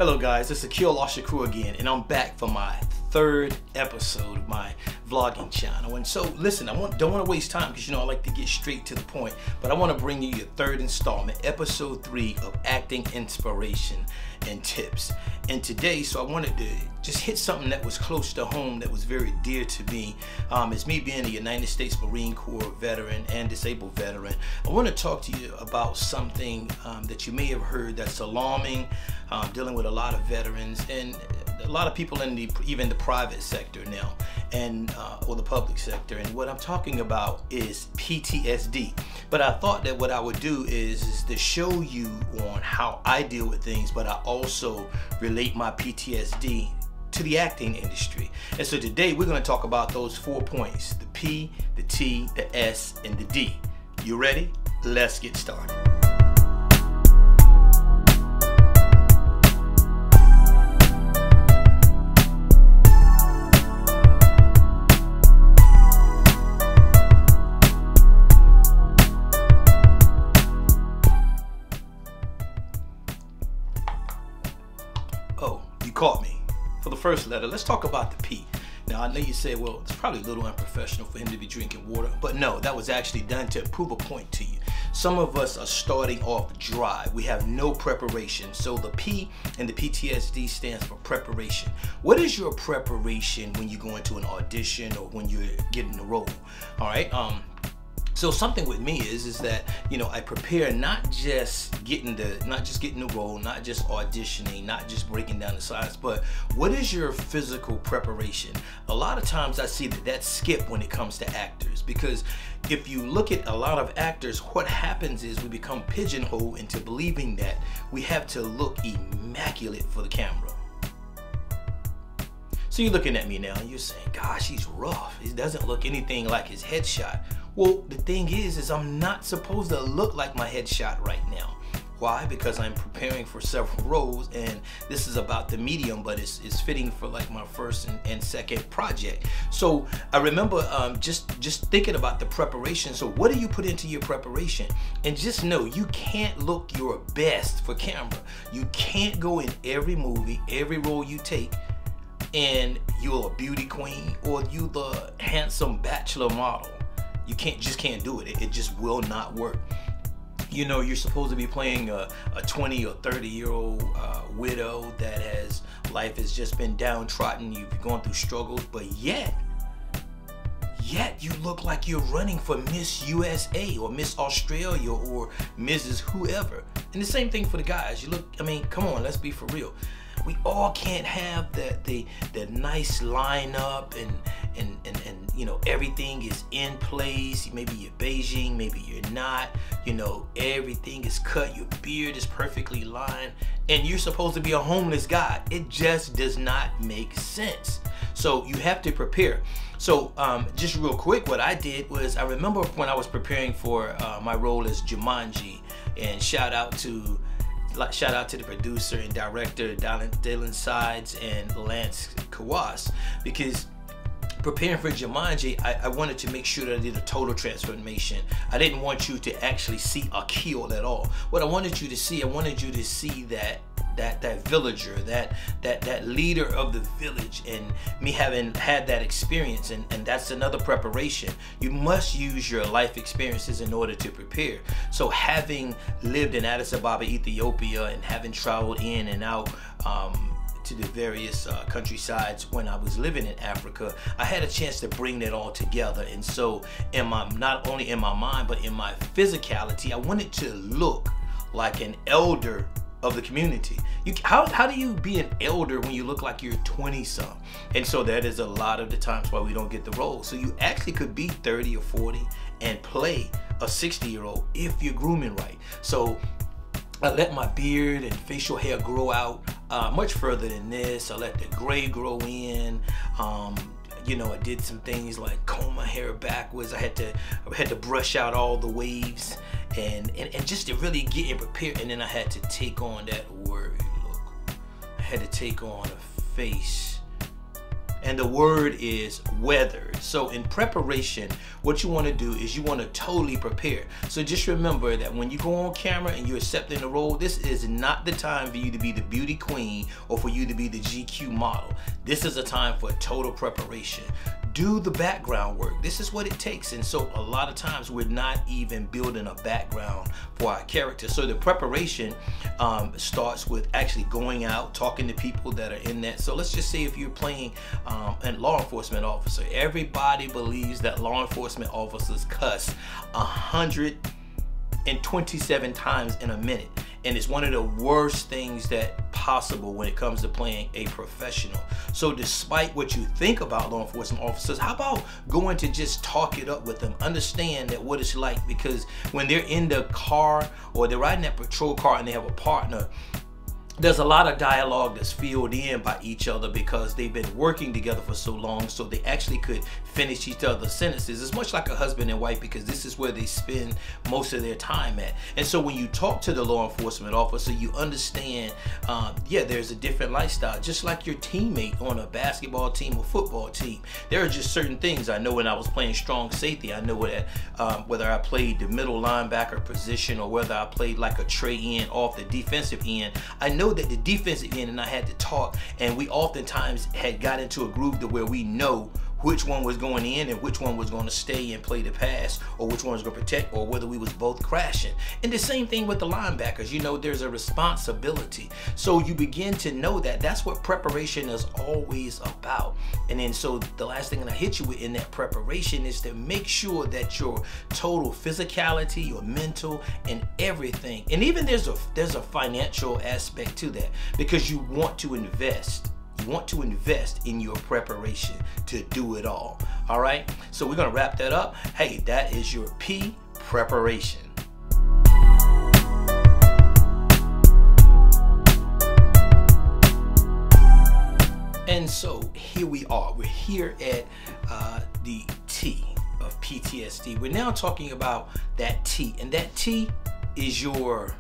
Hello guys, it's Aqeel Ash-Shakoor again, and I'm back for my third episode of my vlogging channel. And so listen, don't want to waste time because I like to get straight to the point, but I want to bring you your third installment, episode 3 of acting inspiration and tips. And today, so I wanted to just hit something that was close to home, that was very dear to me. It's me being a United States Marine Corps veteran and disabled veteran. I want to talk to you about something that you may have heard that's alarming, dealing with a lot of veterans and a lot of people in even the private sector now, and or the public sector. And what I'm talking about is PTSD. But I thought that what I would do is to show you on how I deal with things, but I also relate my PTSD to the acting industry. And so today we're going to talk about those 4 points: the P, the T, the S, and the D. You ready? Let's get started. Oh, you caught me. For the first letter, let's talk about the P. Now, I know you say, well, it's probably a little unprofessional for him to be drinking water, but no, that was actually done to prove a point to you. Some of us are starting off dry. We have no preparation. So the P in the PTSD stands for preparation. What is your preparation when you go into an audition or when you're getting the role? All right. So something with me is that I prepare not just getting the role, not just auditioning, not just breaking down the sides, but what is your physical preparation? A lot of times I see that's skipped when it comes to actors, because if you look at a lot of actors, what happens is we become pigeonholed into believing that we have to look immaculate for the camera. So you're looking at me now and you're saying, gosh, he's rough. He doesn't look anything like his headshot. Well, the thing is I'm not supposed to look like my headshot right now. Why? Because I'm preparing for several roles, and this is about the medium, but it's fitting for like my first and second project. So I remember just thinking about the preparation. So what do you put into your preparation? And just know you can't look your best for camera. You can't go in every movie, every role you take, and you're a beauty queen or you the handsome bachelor model. You just can't do it. It just will not work. You're supposed to be playing a 20 or 30-year-old widow that life has just been downtrodden. You've gone through struggles, but yet you look like you're running for Miss USA or Miss Australia or Mrs. whoever. And the same thing for the guys. You look, come on, let's be for real. We all can't have the nice lineup and everything is in place. Maybe you're Beijing, maybe you're not. Everything is cut. Your beard is perfectly lined, and you're supposed to be a homeless guy. It just does not make sense. So you have to prepare. So just real quick, what I did was, I remember when I was preparing for my role as Jumanji, and shout out to the producer and director Dylan Sides and Lance Kawas, because preparing for Jumanji, I wanted to make sure that I did a total transformation. I didn't want you to actually see Aqeel at all. What I wanted you to see, that villager, that leader of the village, and me having had that experience, and that's another preparation. You must use your life experiences in order to prepare. So having lived in Addis Ababa, Ethiopia, and having traveled in and out to the various countrysides when I was living in Africa, I had a chance to bring that all together. And so not only in my mind, but in my physicality, I wanted to look like an elder of the community. How do you be an elder when you look like you're 20-some? And so that is a lot of the times why we don't get the role. So you actually could be 30 or 40 and play a 60-year-old if you're grooming right. So I let my beard and facial hair grow out much further than this. I let the gray grow in. I did some things like comb my hair backwards. I had to brush out all the waves and just to really get prepared. And then I had to take on that word look. I had to take on a face. and the word is weathered. So in preparation, what you want to do is you want to totally prepare. So just remember that when you go on camera and you're accepting the role, this is not the time for you to be the beauty queen or for you to be the GQ model. This is a time for total preparation. Do the background work. This is what it takes. And so a lot of times we're not even building a background for our character. So the preparation starts with actually going out, talking to people that are in that. So let's just say if you're playing a law enforcement officer, everybody believes that law enforcement officers cuss 127 times in a minute. And it's one of the worst things that possible when it comes to playing a professional. So despite what you think about law enforcement officers, how about going to just talk it up with them, understand that what it's like, because when they're in the car or they're riding that patrol car and they have a partner, there's a lot of dialogue that's filled in by each other because they've been working together for so long, so they actually could finish each other's sentences. It's much like a husband and wife because this is where they spend most of their time at. And so when you talk to the law enforcement officer, you understand, yeah, there's a different lifestyle, just like your teammate on a basketball team or football team. There are just certain things. I know when I was playing strong safety, I know that whether I played the middle linebacker position or whether I played like a tray end off the defensive end, I know that the defensive end and I had to talk, and we oftentimes had got into a groove to where we know which one was going in and which one was going to stay and play the pass, or which one was going to protect, or whether we was both crashing. And the same thing with the linebackers. You know, there's a responsibility. So you begin to know that that's what preparation is always about. And then so the last thing that I hit you with in that preparation is to make sure that your total physicality, your mental, and everything, and even there's a financial aspect to that, because you want to invest. You want to invest in your preparation to do it all. All right, so we're gonna wrap that up. Hey, that is your P, preparation. And so here we are. We're here at the T of PTSD. We're now talking about that T, and that T is your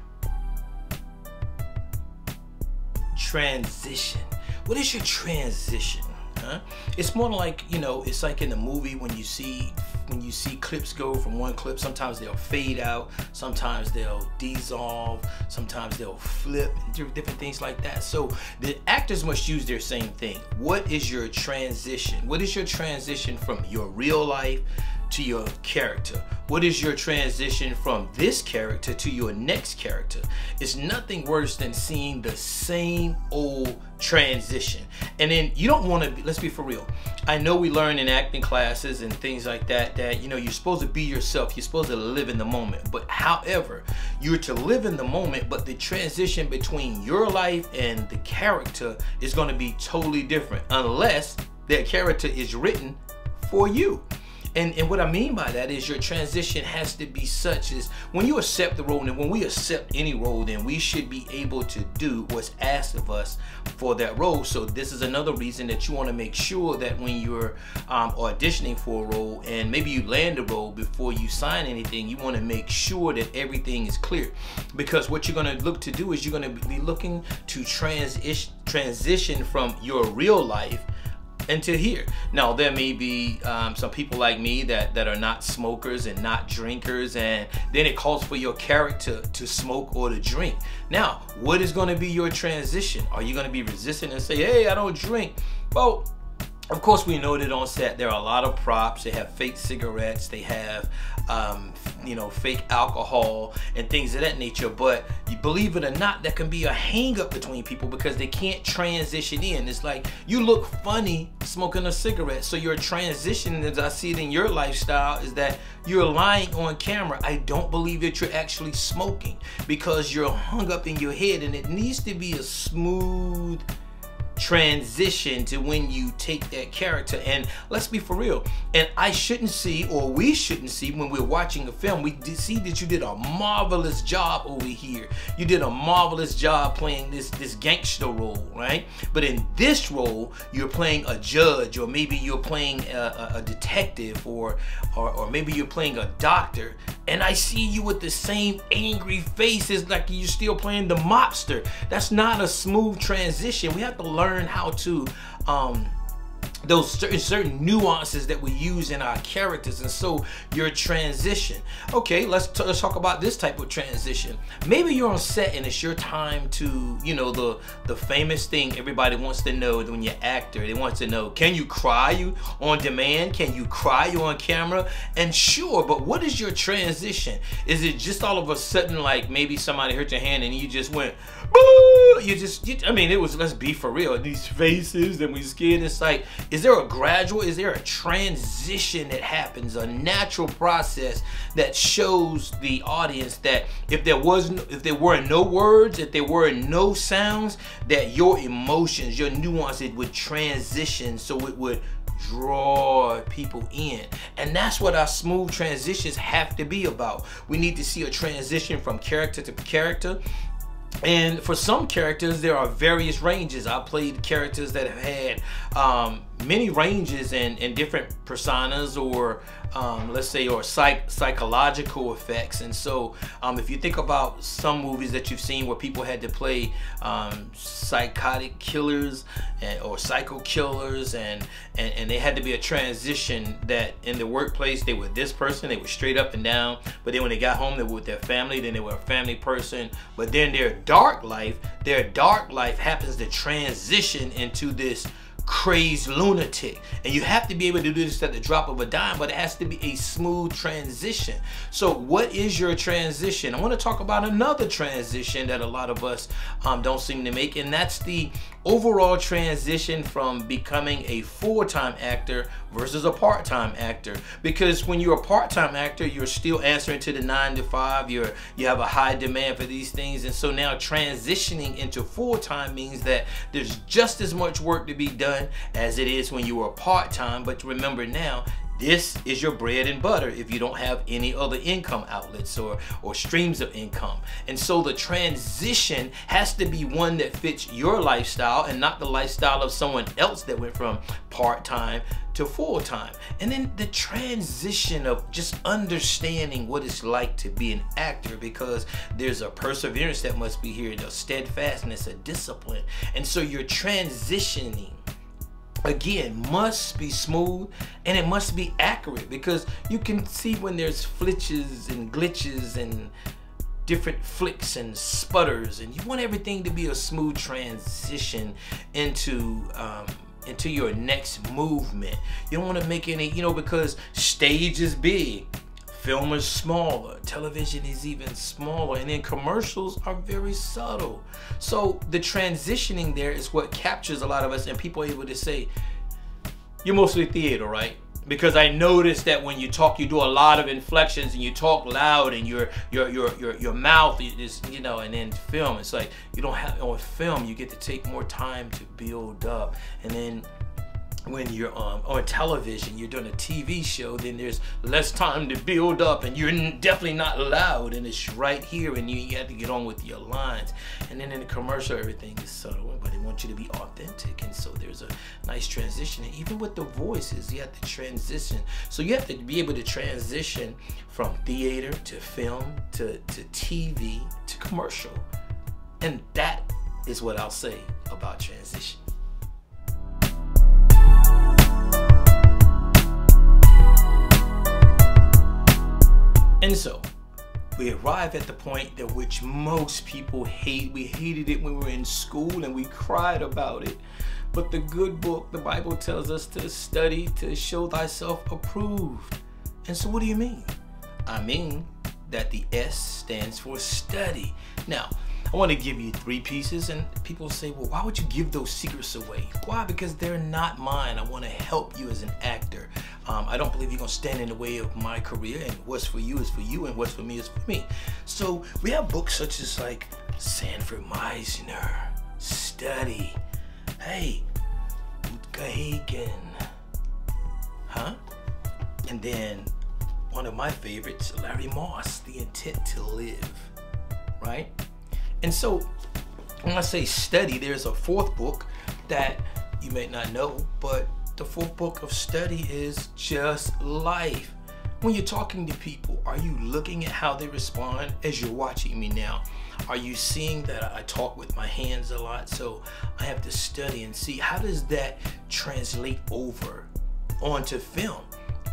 transition. What is your transition? Huh? It's more like, you know, it's like in the movie when you see clips go from one clip, sometimes they'll fade out, sometimes they'll dissolve, sometimes they'll flip, different things like that. So the actors must use their same thing. What is your transition? What is your transition from your real life to your character? What is your transition from this character to your next character? It's nothing worse than seeing the same old transition. And then you don't want to be, let's be for real. I know we learn in acting classes and things like that, you know, you're supposed to be yourself. You're supposed to live in the moment. But however, you're to live in the moment, but the transition between your life and the character is going to be totally different unless that character is written for you. And what I mean by that is your transition has to be such as when you accept the role, and when we accept any role, then we should be able to do what's asked of us for that role. So this is another reason that you want to make sure that when you're auditioning for a role, and maybe you land a role before you sign anything, you want to make sure that everything is clear. Because what you're going to look to do is you're going to be looking to transition from your real life into here. Now there may be some people like me that are not smokers and not drinkers, and then it calls for your character to smoke or to drink. Now what is going to be your transition? Are you going to be resistant and say, hey, I don't drink? Well, of course we know that on set there are a lot of props. They have fake cigarettes, they have you know, fake alcohol and things of that nature. But you believe it or not, that can be a hang up between people because they can't transition in. It's like you look funny smoking a cigarette. So your transition, as I see it in your lifestyle, is that you're lying on camera. I don't believe that you're actually smoking because you're hung up in your head, and it needs to be a smooth transition to when you take that character. And let's be for real, and I shouldn't see, or we shouldn't see when we're watching a film, we see that you did a marvelous job over here. You did a marvelous job playing this gangster role, right? But in this role, you're playing a judge, or maybe you're playing a detective, or maybe you're playing a doctor, and I see you with the same angry faces like you're still playing the mobster. That's not a smooth transition. We have to learn how to those certain nuances that we use in our characters. And so your transition, okay, let's talk about this type of transition. Maybe you're on set and it's your time to, you know, the famous thing everybody wants to know when you're an actor. They want to know, can you cry you on demand? Can you cry you on camera? And sure, but what is your transition? Is it just all of a sudden, like maybe somebody hurt your hand and you just went, boo! I mean, it was, let's be for real, these faces and we scared. It's like, is there a transition that happens, a natural process that shows the audience that if there were no words, if there were no sounds, that your emotions, your nuances would transition so it would draw people in? And that's what our smooth transitions have to be about. We need to see a transition from character to character. And for some characters, there are various ranges. I played characters that have had many ranges and different personas, or let's say, or psychological effects. And so if you think about some movies that you've seen where people had to play psychotic killers or psycho killers, and they had to be a transition that in the workplace they were this person, they were straight up and down, but then when they got home they were with their family, then they were a family person, but then their dark life happens to transition into this crazed lunatic. And you have to be able to do this at the drop of a dime, but it has to be a smooth transition. So what is your transition? I want to talk about another transition that a lot of us don't seem to make, and that's the overall transition from becoming a full-time actor versus a part-time actor. Because when you're a part-time actor, you're still answering to the 9 to 5, you have a high demand for these things, and so now transitioning into full-time means that there's just as much work to be done as it is when you were part-time. But remember, now this is your bread and butter if you don't have any other income outlets or streams of income. And so the transition has to be one that fits your lifestyle and not the lifestyle of someone else that went from part-time to full-time. And then the transition of just understanding what it's like to be an actor, because there's a perseverance that must be here, a steadfastness, a discipline. And so you're transitioning, again, must be smooth and it must be accurate, because you can see when there's flitches and glitches and different flicks and sputters, and you want everything to be a smooth transition into your next movement. You don't want to make any, because stage is big, film is smaller, television is even smaller, and then commercials are very subtle. So the transitioning there is what captures a lot of us, and people are able to say, you're mostly theater, right? Because I noticed that when you talk, you do a lot of inflections and you talk loud, and your mouth is, and then film, it's like you don't have, on film you get to take more time to build up. And then when you're on television, you're doing a TV show, then there's less time to build up, and you're definitely not loud, and it's right here, and you have to get on with your lines. And then in the commercial, everything is subtle, but they want you to be authentic, and so there's a nice transition. And even with the voices, you have to transition. So you have to be able to transition from theater to film to TV to commercial. And that is what I'll say about transition. And so we arrive at the point at which most people hate. We hated it when we were in school and we cried about it. But the good book, the Bible, tells us to study to show thyself approved. And so what do you mean? I mean that the S stands for study. Now, I want to give you 3 pieces, and people say, well, why would you give those secrets away? Why? Because they're not mine. I want to help you as an actor. I don't believe you're going to stand in the way of my career, and what's for you is for you, and what's for me is for me. So we have books such as like Sanford Meisner, Study, hey, Utka Hagen, and then one of my favorites, Larry Moss, The Intent to Live, right? And so when I say study, there's a 4th book that you may not know, but the 4th book of study is just life. When you're talking to people, are you looking at how they respond as you're watching me now? Are you seeing that I talk with my hands a lot? So I have to study and see, how does that translate over onto film?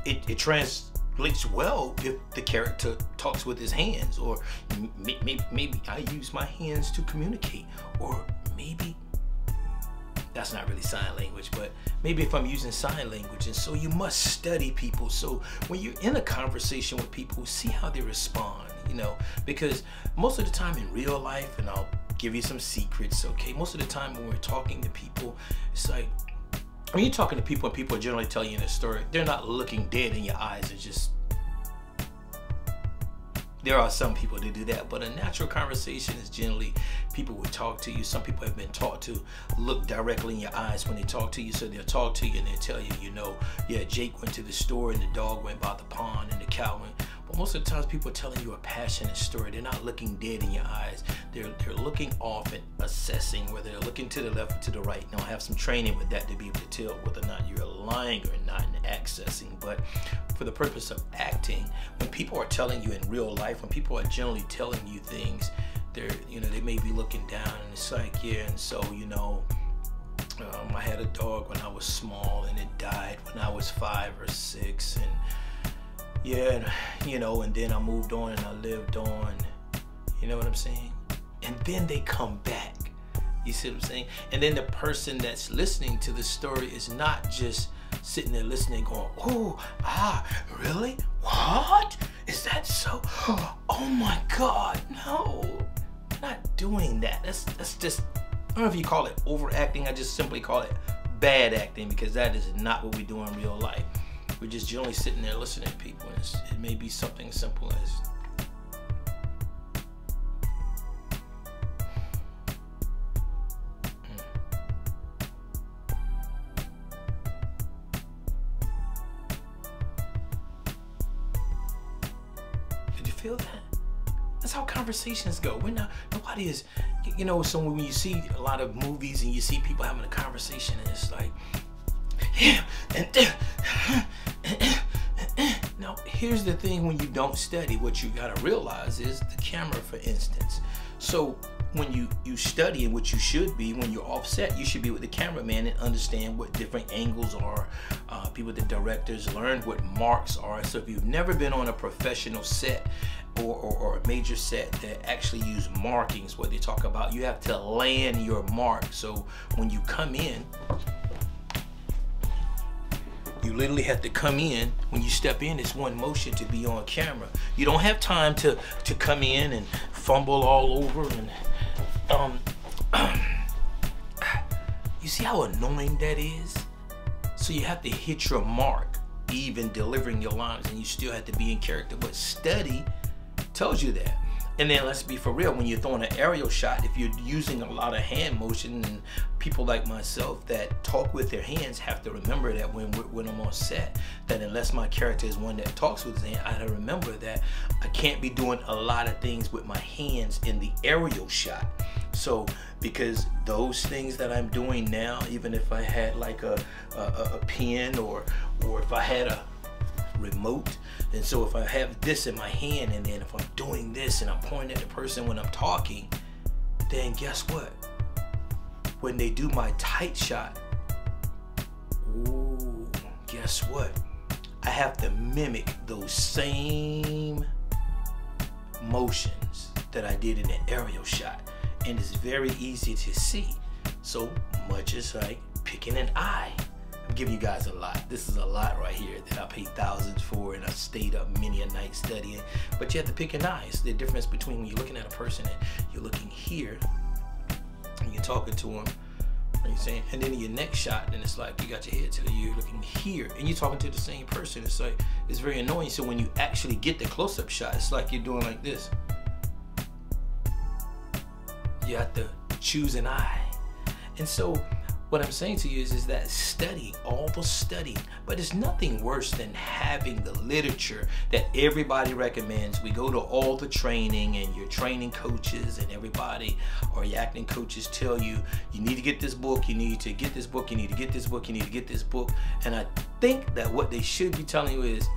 It translates well if the character talks with his hands, or maybe I use my hands to communicate, or maybe that's not really sign language, but maybe if I'm using sign language. And so you must study people. So when you're in a conversation with people, see how they respond, you know, because most of the time in real life, and I'll give you some secrets, okay, most of the time when we're talking to people, it's like, when you're talking to people and people are generally telling you a story, they're not looking dead in your eyes. It's just, there are some people that do that, but a natural conversation is generally people will talk to you. Some people have been taught to look directly in your eyes when they talk to you. So they'll talk to you and they'll tell you, you know, yeah, Jake went to the store and the dog went by the pond and the cow went. But most of the times people are telling you a passionate story. They're not looking dead in your eyes. They're looking off and assessing, whether they're looking to the left or to the right. Now I have some training with that to be able to tell whether or not you're lying or not in accessing. But for the purpose of acting, when people are telling you in real life, when people are generally telling you things, they're, you know, they may be looking down and it's like, yeah, and so, you know, I had a dog when I was small and it died when I was 5 or 6, and yeah, you know, and then I moved on and I lived on, you know what I'm saying? And then they come back, you see what I'm saying? And then the person that's listening to the story is not just sitting there listening going, oh, really? What? Is that so? Oh my God, no, not doing that. That's just, I don't know if you call it overacting. I just simply call it bad acting, because that is not what we do in real life. We're just generally sitting there listening to people, and it may be something simple as, did you feel that? That's how conversations go. We're not, nobody is, you know, so when you see a lot of movies and you see people having a conversation and it's like, yeah, and now here's the thing, when you don't study, what you gotta realize is the camera, for instance. So when you study, and what you should be when you're offset, you should be with the cameraman and understand what different angles are. People, the directors, learn what marks are. So if you've never been on a professional set or a major set that actually use markings, what they talk about, you have to land your mark. So when you come in, you literally have to come in. When you step in, it's one motion to be on camera. You don't have time to come in and fumble all over. And you see how annoying that is? So you have to hit your mark, even delivering your lines, and you still have to be in character. But study tells you that. And then let's be for real, when you're throwing an aerial shot, if you're using a lot of hand motion, and people like myself that talk with their hands have to remember that when I'm on set, that unless my character is one that talks with his hand, I have to remember that I can't be doing a lot of things with my hands in the aerial shot. So because those things that I'm doing now, even if I had like a pen or if I had a remote, and so if I have this in my hand, and then if I'm doing this and I'm pointing at the person when I'm talking, then guess what? When they do my tight shot, ooh, guess what? I have to mimic those same motions that I did in the aerial shot, and it's very easy to see. So much as like picking an eye. I'm giving you guys a lot. This is a lot right here that I paid thousands for, and I stayed up many a night studying. But you have to pick an eye. It's the difference between when you're looking at a person and you're looking here and you're talking to them, and you're saying, and then in your next shot, then it's like you got your head to you're looking here and you're talking to the same person. It's like, it's very annoying. So when you actually get the close-up shot, it's like you're doing like this. You have to choose an eye. And so what I'm saying to you is that study, all the study, but it's nothing worse than having the literature that everybody recommends. We go to all the training, and your training coaches and everybody, or your acting coaches, tell you, you need to get this book, you need to get this book, you need to get this book, you need to get this book. And I think that what they should be telling you is,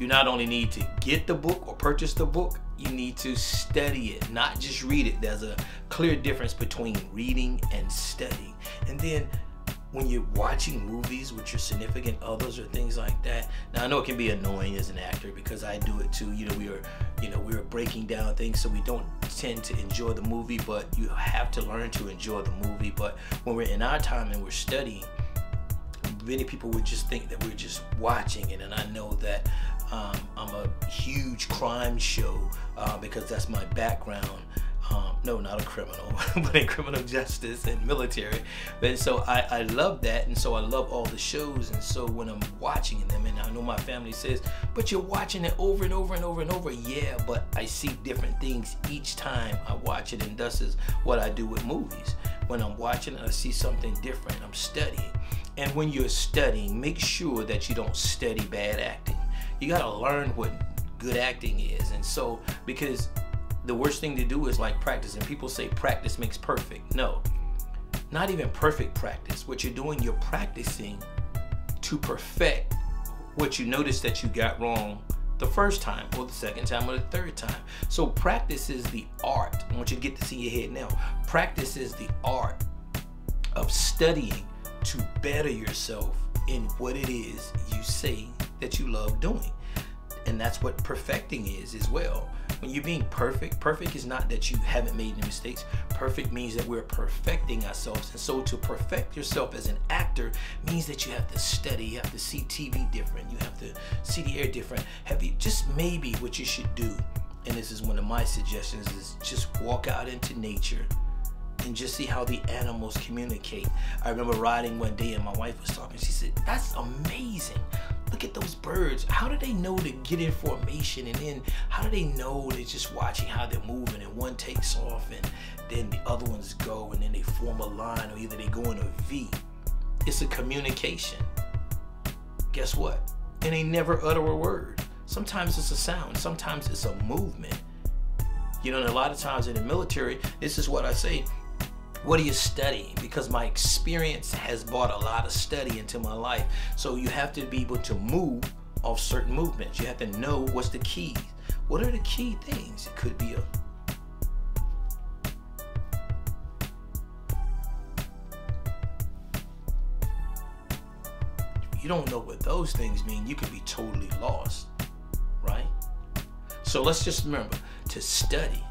You not only need to get the book or purchase the book, you need to study it, not just read it. There's a clear difference between reading and studying. And then when you're watching movies with your significant others or things like that, now I know it can be annoying as an actor because I do it too. We are breaking down things, so we don't tend to enjoy the movie, but you have to learn to enjoy the movie. But when we're in our time and we're studying, many people would just think that we're just watching it. And I know that I'm a huge crime show because that's my background. No, not a criminal, but in criminal justice and military. And so I love that, and so I love all the shows. And so when I'm watching them, and I know my family says, but you're watching it over and over and over and over. Yeah, but I see different things each time I watch it, and thus is what I do with movies. When I'm watching it, I see something different. I'm studying. And when you're studying, make sure that you don't study bad acting. You got to learn what good acting is. And so, because the worst thing to do is like practice, and people say practice makes perfect. No, not even perfect practice. What you're doing, you're practicing to perfect what you notice that you got wrong the first time or the second time or the third time. So practice is the art. I want you to get this in your head now. Practice is the art of studying to better yourself in what it is you say that you love doing. And that's what perfecting is as well. When you're being perfect, perfect is not that you haven't made any mistakes. Perfect means that we're perfecting ourselves. And so to perfect yourself as an actor means that you have to study, you have to see TV different, you have to see the air different. Just maybe what you should do, and this is one of my suggestions, is just walk out into nature and just see how the animals communicate. I remember riding one day and my wife was talking. She said, that's amazing. Look at those birds. How do they know to get in formation? And then how do they know they're just watching how they're moving, and one takes off and then the other ones go, and then they form a line, or either they go in a V. It's a communication. Guess what? And they never utter a word. Sometimes it's a sound. Sometimes it's a movement. You know, and a lot of times in the military, this is what I say. What are you studying? Because my experience has brought a lot of study into my life. So you have to be able to move off certain movements. You have to know what's the keys. What are the key things? It could be if you don't know what those things mean, you could be totally lost, right? So let's just remember to study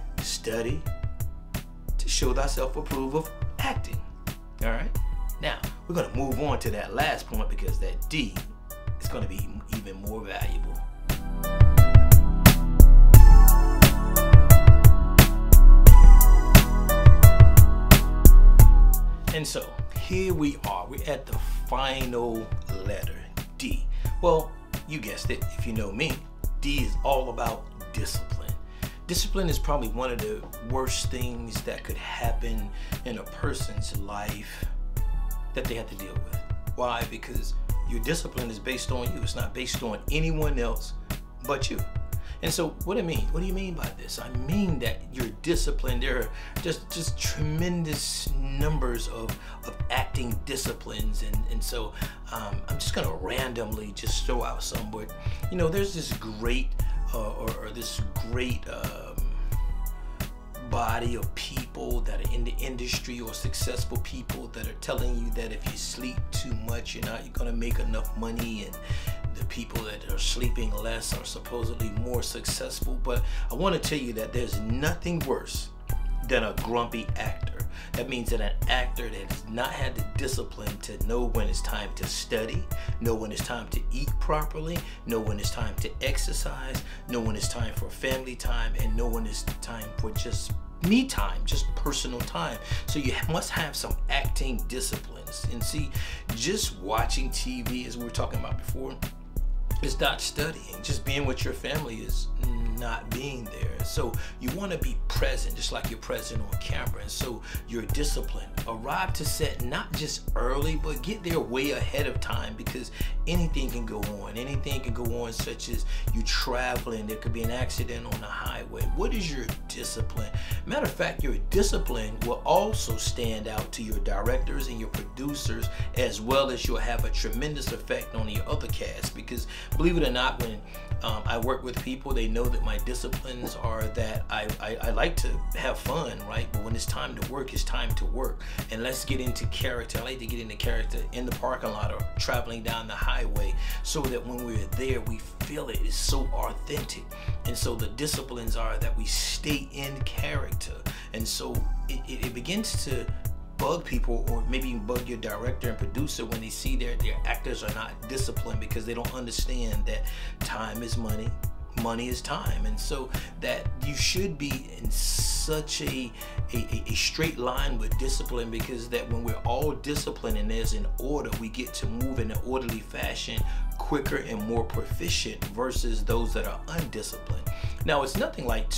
to show thyself approve of acting. All right. Now we're going to move on to that last point, because that D is going to be even more valuable. And so here we are. We're at the final letter, D. Well, you guessed it. If you know me, D is all about discipline. Discipline is probably one of the worst things that could happen in a person's life that they have to deal with. Why? Because your discipline is based on you. It's not based on anyone else but you. And so what do I mean? What do you mean by this? I mean that you're disciplined. There are just tremendous numbers of acting disciplines. And so I'm just gonna randomly just throw out some, but you know, there's this great this great body of people that are in the industry, or successful people that are telling you that if you sleep too much, you're gonna make enough money, and the people that are sleeping less are supposedly more successful. But I want to tell you that there's nothing worse than a grumpy actor. That means that an actor that has not had the discipline to know when it's time to study, know when it's time to eat properly, know when it's time to exercise, know when it's time for family time, and know when it's time for just me time, just personal time. So you must have some acting disciplines. And see, just watching TV, as we were talking about before, is not studying. Just being with your family is not being there. So you want to be present, just like you're present on camera. And so your discipline, arrive to set not just early, but get there way ahead of time, because anything can go on. Anything can go on, such as you traveling, there could be an accident on the highway. What is your discipline? Matter of fact, your discipline will also stand out to your directors and your producers, as well as you'll have a tremendous effect on your other cast. Because believe it or not, when I work with people. They know that my disciplines are that I like to have fun, right? But when it's time to work, it's time to work. And let's get into character. I like to get into character in the parking lot or traveling down the highway, so that when we're there, we feel it is so authentic. And so the disciplines are that we stay in character. And so it begins to bug people, or maybe bug your director and producer, when they see their actors are not disciplined, because they don't understand that time is money, money is time. And so that you should be in such a straight line with discipline, because that when we're all disciplined and there's an order, we get to move in an orderly fashion quicker and more proficient versus those that are undisciplined. Now, it's nothing like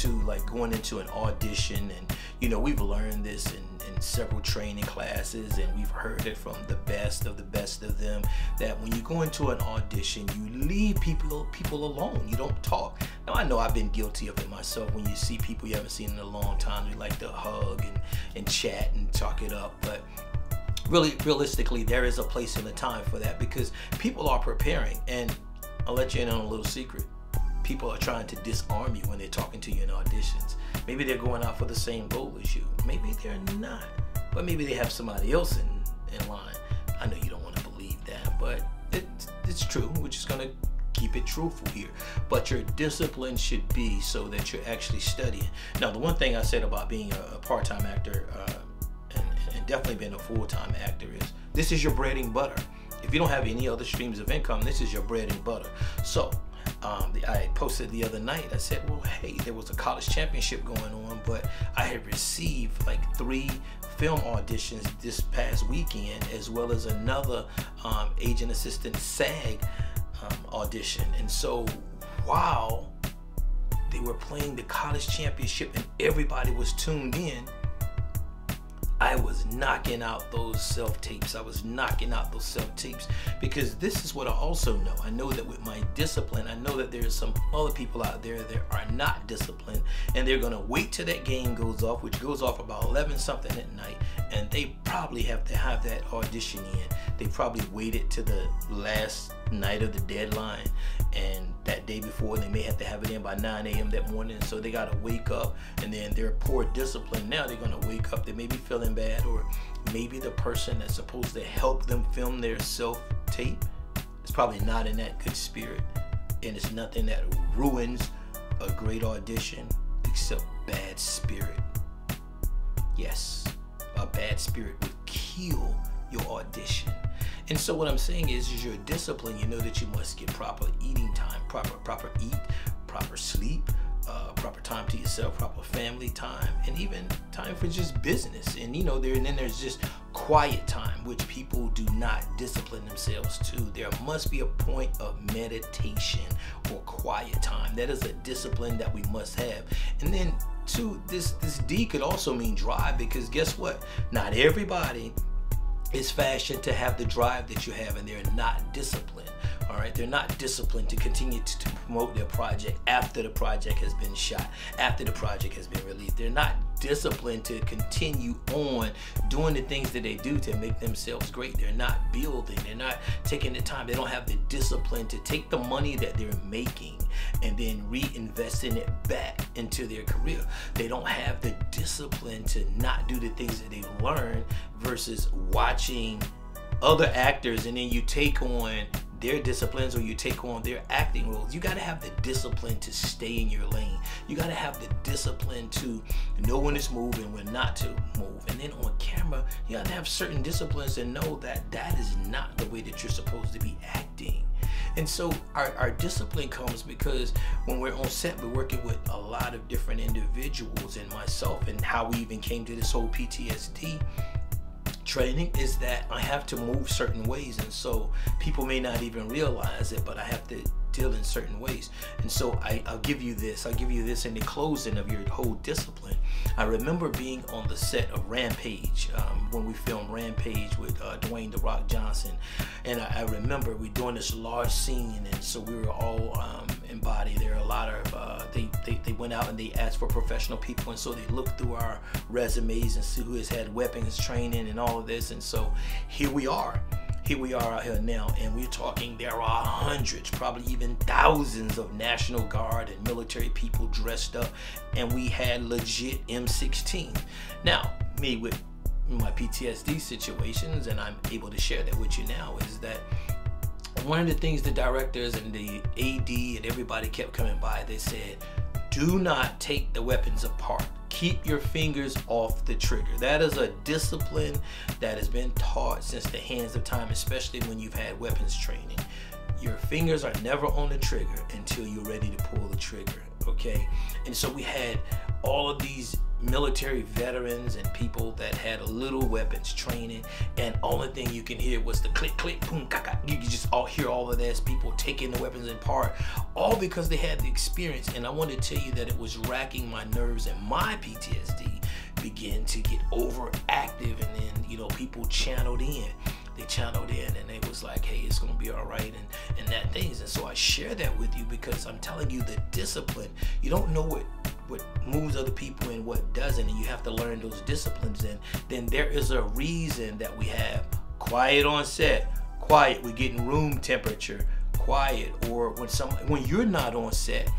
going into an audition, and we've learned this in several training classes, and we've heard it from the best of them, that when you go into an audition, you leave people alone. You don't talk. Now, I know I've been guilty of it myself. When you see people you haven't seen in a long time, you like to hug and chat and talk it up. But really, realistically, there is a place and a time for that, because people are preparing. And I'll let you in on a little secret. People are trying to disarm you when they're talking to you in auditions. Maybe they're going out for the same goal as you. Maybe they're not. But maybe they have somebody else in line. I know you don't want to believe that, but it's true. We're just going to keep it truthful here. But your discipline should be so that you're actually studying. Now, the one thing I said about being a part-time actor and definitely being a full-time actor is this is your bread and butter. If you don't have any other streams of income, this is your bread and butter. So I posted the other night, I said, well, hey, there was a college championship going on, but I had received like 3 film auditions this past weekend, as well as another agent assistant SAG audition. And so while they were playing the college championship and everybody was tuned in, I was knocking out those self-tapes. I was knocking out those self-tapes, because this is what I also know. I know that with my discipline, I know that there's some other people out there that are not disciplined, and they're gonna wait till that game goes off, which goes off about 11 something at night, and they probably have to have that audition in. They probably waited to the last night of the deadline, and that day before they may have to have it in by 9 a.m. that morning. So they got to wake up, and then their poor discipline, now they're going to wake up, they may be feeling bad, or maybe the person that's supposed to help them film their self-tape is probably not in that good spirit. And it's nothing that ruins a great audition except bad spirit. Yes, a bad spirit would kill your audition. And so what I'm saying is your discipline. You know that you must get proper eating time, proper eat, proper sleep, proper time to yourself, proper family time, and even time for just business. And then there's just quiet time, which people do not discipline themselves to. There must be a point of meditation or quiet time. That is a discipline that we must have. And then too, this D could also mean drive, because guess what? Not everybody is fashioned to have the drive that you have, and they're not disciplined. All right, they're not disciplined to continue to promote their project after the project has been shot, after the project has been released. They're not disciplined to continue on doing the things that they do to make themselves great. They're not building. They're not taking the time. They don't have the discipline to take the money that they're making and then reinvesting it back into their career. They don't have the discipline to not do the things that they've learned versus watching other actors, and then you take on their disciplines or you take on their acting roles. You got to have the discipline to stay in your lane. You got to have the discipline to know when to move and when not to move. And then on camera, you got to have certain disciplines to know that that is not the way that you're supposed to be acting. And so our discipline comes because when we're on set, we're working with a lot of different individuals, and myself, and how we even came to this whole PTSD training is that I have to move certain ways. And so people may not even realize it, but I have to deal in certain ways. And so I'll give you this in the closing of your whole discipline. I remember being on the set of Rampage when we filmed Rampage with Dwayne "The Rock" Johnson, and I remember we doing this large scene, and so we were all embodied. There are a lot of they went out and they asked for professional people, and so they looked through our resumes and see who has had weapons training and all of this. And so here we are here we are out here now, and we're talking there are hundreds, probably even thousands of National Guard and military people dressed up, and we had legit M16. Now, me with my PTSD situations, and I'm able to share that with you now, is that one of the things the directors and the AD and everybody kept coming by, they said, do not take the weapons apart. Keep your fingers off the trigger. That is a discipline that has been taught since the hands of time, especially when you've had weapons training. Your fingers are never on the trigger until you're ready to pull the trigger, okay? And so we had all of these military veterans and people that had a little weapons training, and only thing you can hear was the click, click, boom, caca. You can just hear all of this, people taking the weapons apart, all because they had the experience. And I want to tell you that it was racking my nerves, and my PTSD began to get overactive, and then, you know, people channeled in. They channeled in, and they was like, hey, it's gonna be all right, and that things. And so I share that with you because I'm telling you the discipline. You don't know what moves other people and what doesn't, and you have to learn those disciplines. And then there is a reason that we have quiet on set, quiet, we're getting room temperature, quiet, or when you're not on set,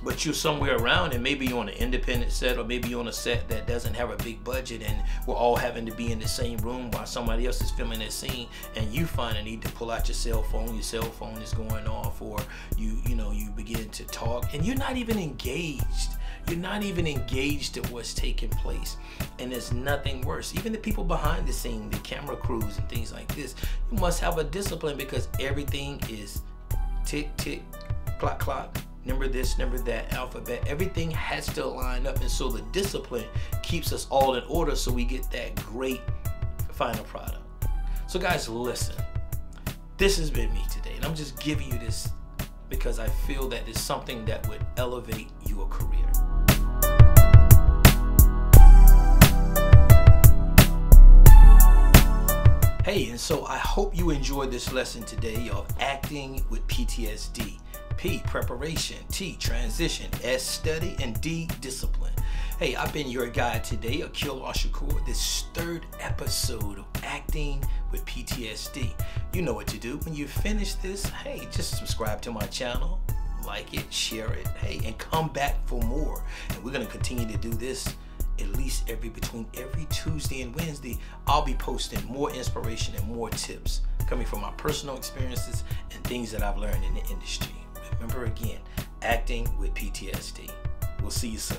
but you're somewhere around, and maybe you're on an independent set, or maybe you're on a set that doesn't have a big budget, and we're all having to be in the same room while somebody else is filming that scene, and you find a need to pull out your cell phone is going off, or you begin to talk, and you're not even engaged. You're not even engaged at what's taking place. And there's nothing worse. Even the people behind the scene, the camera crews and things like this, you must have a discipline, because everything is tick, tick, clock, clock, number this, number that, alphabet. Everything has to line up. And so the discipline keeps us all in order, so we get that great final product. So guys, listen, this has been me today, and I'm just giving you this because I feel that it's something that would elevate your career. Hey, and so I hope you enjoyed this lesson today of acting with PTSD. P, preparation. T, transition. S, study. And D, discipline. Hey, I've been your guide today, Aqeel Ash-Shakoor, this third episode of Acting with PTSD. You know what to do. When you finish this, hey, just subscribe to my channel, like it, share it, hey, and come back for more. And we're going to continue to do this at least between every Tuesday and Wednesday. I'll be posting more inspiration and more tips coming from my personal experiences and things that I've learned in the industry. Remember again, acting with PTSD. We'll see you soon.